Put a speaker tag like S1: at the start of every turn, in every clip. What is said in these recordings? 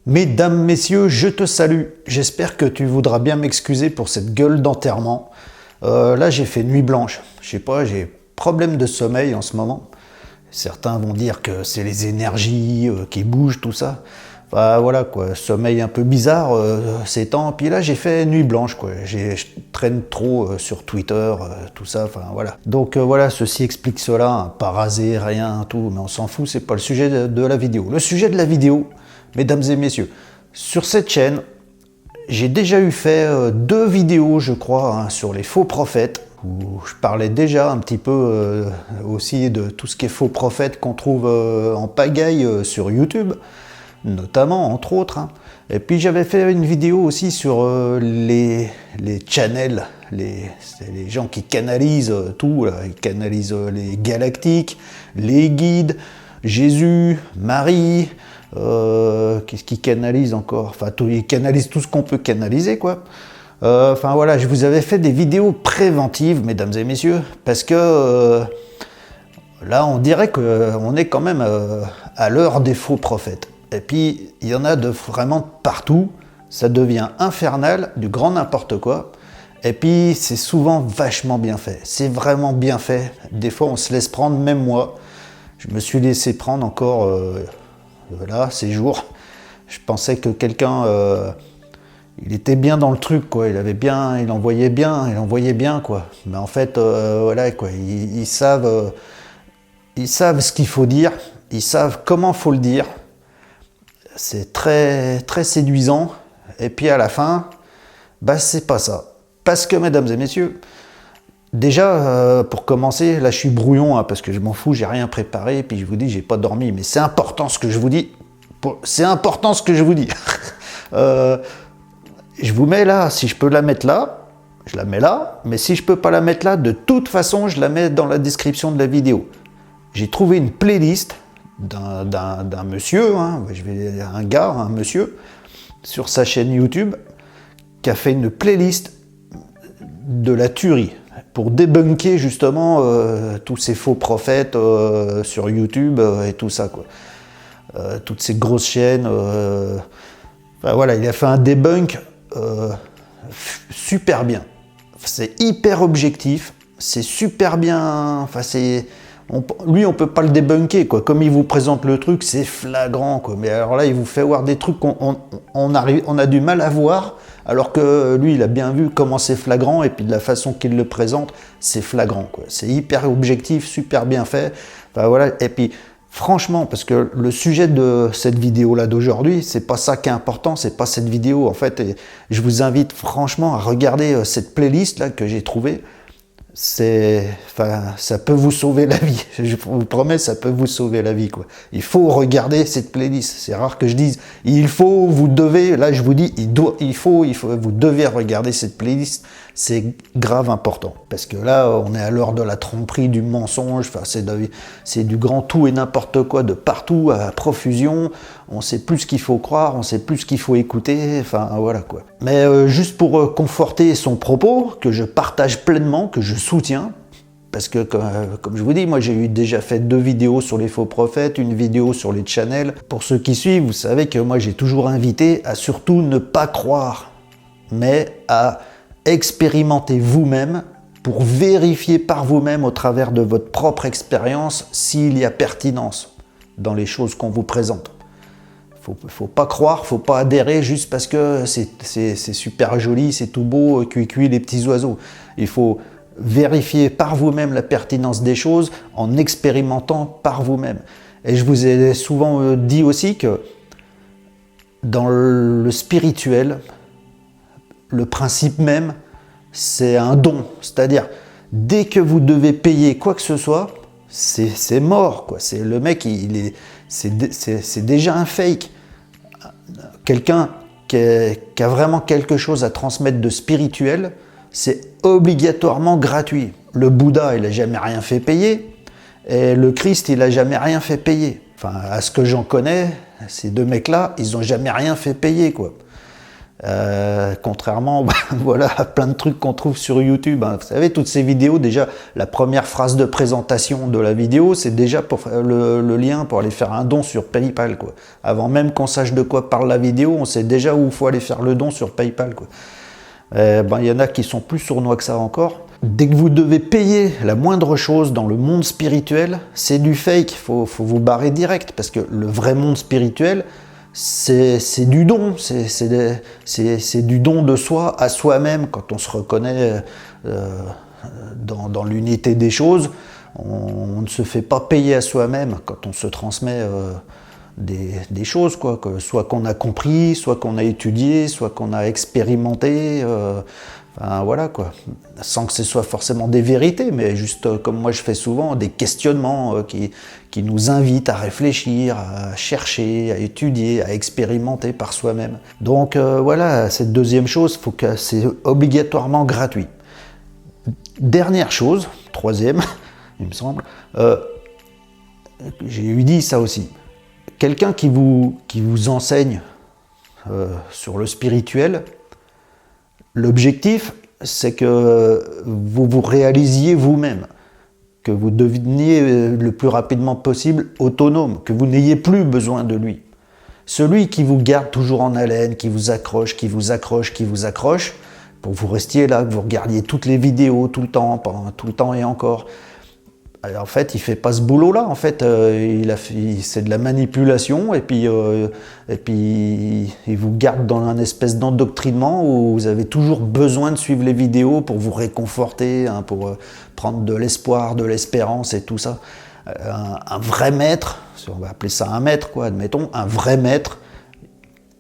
S1: Mesdames, messieurs, je te salue. J'espère que tu voudras bien m'excuser pour cette gueule d'enterrement. Là, j'ai fait nuit blanche. Je sais pas, j'ai problème de sommeil en ce moment. Certains vont dire que c'est les énergies qui bougent, tout ça. Enfin voilà quoi, sommeil un peu bizarre ces temps. Puis là, j'ai fait nuit blanche quoi. Je traîne trop sur Twitter, tout ça. Enfin voilà. Donc voilà, ceci explique cela. Hein, pas rasé, rien, tout. Mais on s'en fout. C'est pas le sujet de la vidéo. Le sujet de la vidéo. Mesdames et messieurs, sur cette chaîne, j'ai déjà eu fait 2 vidéos, je crois, hein, sur les faux prophètes, où je parlais déjà un petit peu aussi de tout ce qui est faux prophètes qu'on trouve en pagaille sur YouTube, notamment, entre autres. Hein. Et puis j'avais fait une vidéo aussi sur les channels, les gens qui canalisent tout, là. Ils canalisent les galactiques, les guides, Jésus, Marie... qu'est-ce qu'ils canalisent encore? Enfin, ils canalisent tout ce qu'on peut canaliser, quoi. Enfin voilà, je vous avais fait des vidéos préventives, mesdames et messieurs, parce que là, on dirait qu'on est quand même à l'heure des faux prophètes. Et puis, il y en a de vraiment partout. Ça devient infernal, du grand n'importe quoi. Et puis, c'est souvent vachement bien fait. C'est vraiment bien fait. Des fois, on se laisse prendre, même moi. Je me suis laissé prendre encore... Voilà, ces jours, je pensais que quelqu'un, il était bien dans le truc, quoi. Il envoyait bien, quoi. Mais en fait, voilà, quoi. Ils savent ce qu'il faut dire, ils savent comment faut le dire. C'est très, très séduisant. Et puis à la fin, bah c'est pas ça. Parce que, mesdames et messieurs, déjà, pour commencer, là je suis brouillon, hein, parce que je m'en fous, j'ai rien préparé, et puis je vous dis, j'ai pas dormi, mais c'est important ce que je vous dis. C'est important ce que je vous dis. Je vous mets là, si je peux la mettre là, je la mets là, mais si je peux pas la mettre là, de toute façon, je la mets dans la description de la vidéo. J'ai trouvé une playlist d'un monsieur, hein, un monsieur, sur sa chaîne YouTube, qui a fait une playlist de la tuerie, pour débunker justement tous ces faux prophètes sur YouTube et tout ça, quoi. Toutes ces grosses chaînes. Enfin, voilà, il a fait un debunk super bien. C'est hyper objectif, c'est super bien. Enfin, lui, on peut pas le débunker, quoi. Comme il vous présente le truc, c'est flagrant, quoi. Mais alors là, il vous fait voir des trucs on a du mal à voir. Alors que lui, il a bien vu comment c'est flagrant, et puis de la façon qu'il le présente, c'est flagrant, quoi. C'est hyper objectif, super bien fait. Enfin, voilà. Et puis, franchement, parce que le sujet de cette vidéo-là d'aujourd'hui, c'est pas ça qui est important, c'est pas cette vidéo, en fait. Et je vous invite franchement à regarder cette playlist-là que j'ai trouvée. Ça peut vous sauver la vie. Je vous promets, ça peut vous sauver la vie, quoi. Il faut regarder cette playlist. C'est rare que je dise il faut, vous devez. Là, je vous dis vous devez regarder cette playlist. C'est grave important. Parce que là, on est à l'heure de la tromperie, du mensonge. Enfin, c'est du grand tout et n'importe quoi de partout à profusion. On sait plus ce qu'il faut croire, on sait plus ce qu'il faut écouter. Enfin, voilà, quoi. Mais juste pour conforter son propos, que je partage pleinement, que je soutiens, parce que comme je vous dis, moi j'ai déjà fait 2 vidéos sur les faux prophètes, une vidéo sur les channels. Pour ceux qui suivent, vous savez que moi j'ai toujours invité à surtout ne pas croire, mais à expérimenter vous-même pour vérifier par vous-même au travers de votre propre expérience s'il y a pertinence dans les choses qu'on vous présente. Faut pas croire, faut pas adhérer juste parce que c'est super joli, c'est tout beau, cuit les petits oiseaux. Il faut vérifier par vous-même la pertinence des choses en expérimentant par vous-même. Et je vous ai souvent dit aussi que dans le spirituel, le principe même, c'est un don. C'est-à-dire, dès que vous devez payer quoi que ce soit, c'est mort, quoi. C'est le mec, c'est déjà un fake. Quelqu'un qui a vraiment quelque chose à transmettre de spirituel, c'est obligatoirement gratuit. Le Bouddha, il n'a jamais rien fait payer, et le Christ, il n'a jamais rien fait payer. Enfin, à ce que j'en connais, ces 2 mecs-là, ils n'ont jamais rien fait payer, quoi. Contrairement voilà, à plein de trucs qu'on trouve sur YouTube. Hein. Vous savez, toutes ces vidéos, déjà, la première phrase de présentation de la vidéo, c'est déjà pour le lien pour aller faire un don sur PayPal, quoi. Avant même qu'on sache de quoi parle la vidéo, on sait déjà où il faut aller faire le don sur PayPal, quoi. Il y en a qui sont plus sournois que ça encore. Dès que vous devez payer la moindre chose dans le monde spirituel, c'est du fake. Faut vous barrer direct, parce que le vrai monde spirituel, c'est du don. C'est du don de soi à soi-même. Quand on se reconnaît dans l'unité des choses, on ne se fait pas payer à soi-même quand on se transmet des choses, quoi, soit qu'on a compris, soit qu'on a étudié, soit qu'on a expérimenté, enfin voilà, quoi, sans que ce soit forcément des vérités, mais juste comme moi je fais souvent, des questionnements qui nous invitent à réfléchir, à chercher, à étudier, à expérimenter par soi-même. Donc voilà, cette deuxième chose, faut que c'est obligatoirement gratuit. Dernière chose, troisième, il me semble, j'ai eu dit ça aussi. Quelqu'un qui vous enseigne sur le spirituel, l'objectif, c'est que vous vous réalisiez vous-même, que vous deveniez le plus rapidement possible autonome, que vous n'ayez plus besoin de lui. Celui qui vous garde toujours en haleine, qui vous accroche, qui vous accroche, qui vous accroche, pour que vous restiez là, que vous regardiez toutes les vidéos tout le temps, pendant tout le temps et encore. Alors, en fait, il fait pas ce boulot-là. En fait, c'est de la manipulation, et puis il vous garde dans un espèce d'endoctrinement où vous avez toujours besoin de suivre les vidéos pour vous réconforter, hein, pour prendre de l'espoir, de l'espérance et tout ça. Un vrai maître, on va appeler ça un maître, quoi, admettons, un vrai maître,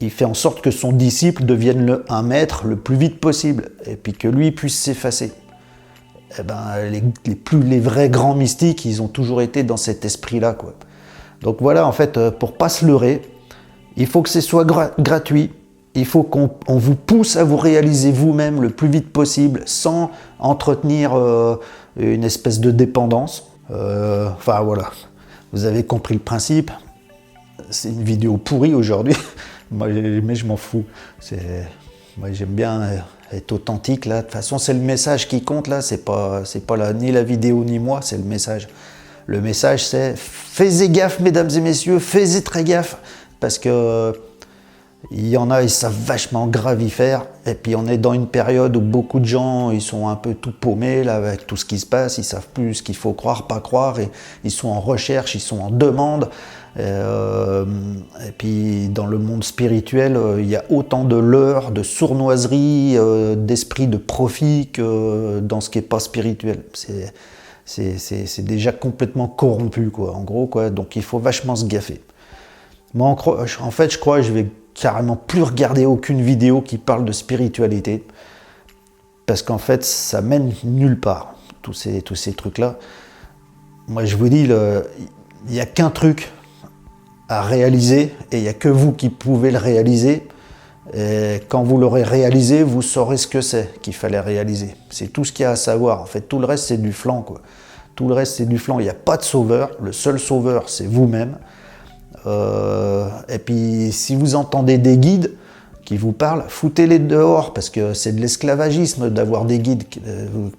S1: il fait en sorte que son disciple devienne un maître le plus vite possible, et puis que lui puisse s'effacer. Eh ben, les vrais grands mystiques, ils ont toujours été dans cet esprit-là, quoi. Donc voilà, en fait, pour pas se leurrer, il faut que ce soit gratuit, il faut qu'on vous pousse à vous réaliser vous-même le plus vite possible, sans entretenir une espèce de dépendance. Enfin voilà, vous avez compris le principe. C'est une vidéo pourrie aujourd'hui, mais je m'en fous. Moi j'aime bien être authentique là. De toute façon, c'est le message qui compte là. C'est pas ni la vidéo ni moi, c'est le message. Le message, c'est faites gaffe, mesdames et messieurs, faites très gaffe, parce que il y en a, ils savent vachement grave y faire. Et puis on est dans une période où beaucoup de gens, ils sont un peu tout paumés là avec tout ce qui se passe. Ils savent plus ce qu'il faut croire, pas croire, et ils sont en recherche, ils sont en demande. Et puis dans le monde spirituel, il y a autant de leurres, de sournoiseries, d'esprit de profit que dans ce qui n'est pas spirituel. C'est déjà complètement corrompu, quoi, en gros, quoi. Donc il faut vachement se gaffer. Moi, en fait, je crois que je vais carrément plus regarder aucune vidéo qui parle de spiritualité, parce qu'en fait, ça mène nulle part, tous ces trucs-là. Moi, je vous dis, il n'y a qu'un truc à réaliser, et il n'y a que vous qui pouvez le réaliser. Et quand vous l'aurez réalisé, vous saurez ce que c'est qu'il fallait réaliser. C'est tout ce qu'il y a à savoir. En fait, tout le reste, c'est du flan, quoi. Tout le reste, c'est du flan. Il n'y a pas de sauveur. Le seul sauveur, c'est vous-même. Et puis, si vous entendez des guides qui vous parlent, foutez-les dehors, parce que c'est de l'esclavagisme d'avoir des guides.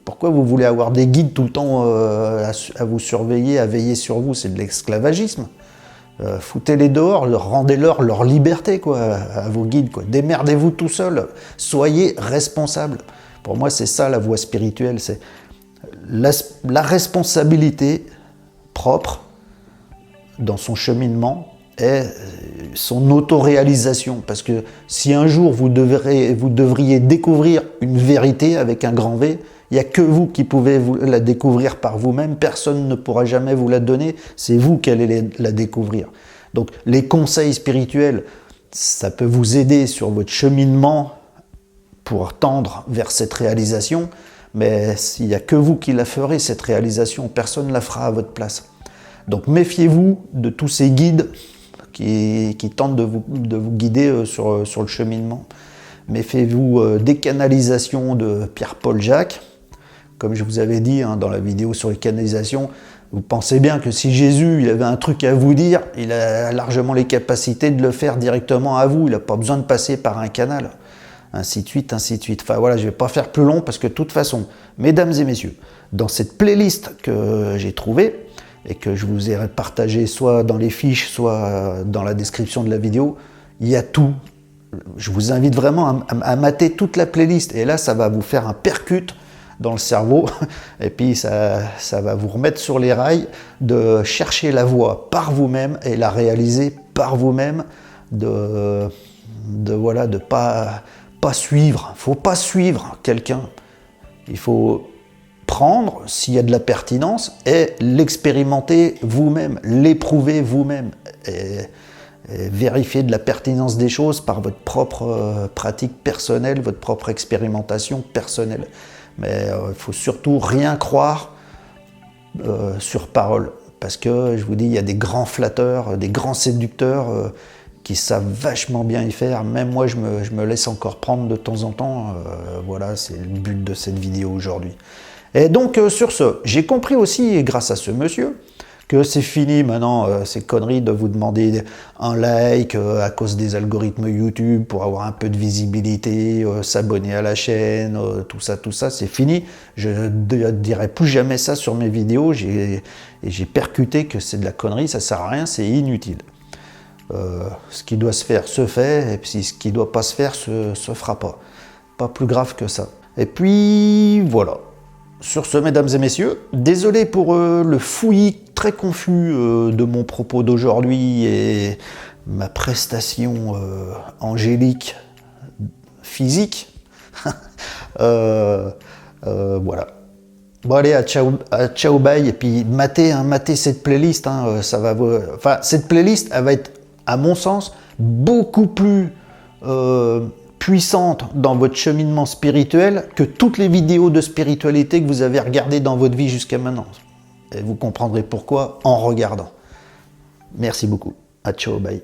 S1: Pourquoi vous voulez avoir des guides tout le temps à vous surveiller, à veiller sur vous? C'est de l'esclavagisme. Foutez-les dehors, rendez-leur leur liberté, quoi, à vos guides, quoi. Démerdez-vous tout seul, soyez responsables. Pour moi, c'est ça la voie spirituelle, c'est la responsabilité propre dans son cheminement et son autoréalisation. Parce que si un jour vous devriez découvrir une vérité avec un grand V, il n'y a que vous qui pouvez la découvrir par vous-même. Personne ne pourra jamais vous la donner. C'est vous qui allez la découvrir. Donc les conseils spirituels, ça peut vous aider sur votre cheminement pour tendre vers cette réalisation. Mais il n'y a que vous qui la ferez, cette réalisation. Personne ne la fera à votre place. Donc méfiez-vous de tous ces guides qui tentent de vous guider sur le cheminement. Méfiez-vous des canalisations de Pierre-Paul Jacques. Comme je vous avais dit, hein, dans la vidéo sur les canalisations, vous pensez bien que si Jésus il avait un truc à vous dire, il a largement les capacités de le faire directement à vous. Il n'a pas besoin de passer par un canal. ainsi de suite, ainsi de suite. Enfin voilà, je ne vais pas faire plus long parce que de toute façon, mesdames et messieurs, dans cette playlist que j'ai trouvée et que je vous ai partagée soit dans les fiches, soit dans la description de la vidéo, il y a tout. Je vous invite vraiment à mater toute la playlist et là, ça va vous faire un percute dans le cerveau et puis ça va vous remettre sur les rails de chercher la voie par vous-même et la réaliser par vous-même, de pas suivre. Faut pas suivre quelqu'un. Il faut prendre s'il y a de la pertinence et l'expérimenter vous-même, l'éprouver vous-même et vérifier de la pertinence des choses par votre propre pratique personnelle, votre propre expérimentation personnelle. Mais il faut surtout rien croire sur parole. Parce que, je vous dis, il y a des grands flatteurs, des grands séducteurs qui savent vachement bien y faire. Même moi, je me laisse encore prendre de temps en temps. Voilà, c'est le but de cette vidéo aujourd'hui. Et donc, sur ce, j'ai compris aussi, grâce à ce monsieur, que c'est fini maintenant ces conneries de vous demander un like à cause des algorithmes YouTube pour avoir un peu de visibilité, s'abonner à la chaîne, tout ça, c'est fini. Je ne dirai plus jamais ça sur mes vidéos. J'ai percuté que c'est de la connerie, ça sert à rien, c'est inutile. Ce qui doit se faire se fait, et puis ce qui ne doit pas se faire se fera pas. Pas plus grave que ça. Et puis voilà. Sur ce, mesdames et messieurs, désolé pour le fouillis très confus de mon propos d'aujourd'hui et ma prestation angélique physique. Voilà. Bon allez, ciao bye, et puis matez cette playlist, hein, ça va vous... Enfin, cette playlist, elle va être, à mon sens, beaucoup plus puissante dans votre cheminement spirituel que toutes les vidéos de spiritualité que vous avez regardées dans votre vie jusqu'à maintenant. Et vous comprendrez pourquoi en regardant. Merci beaucoup. Ciao, bye.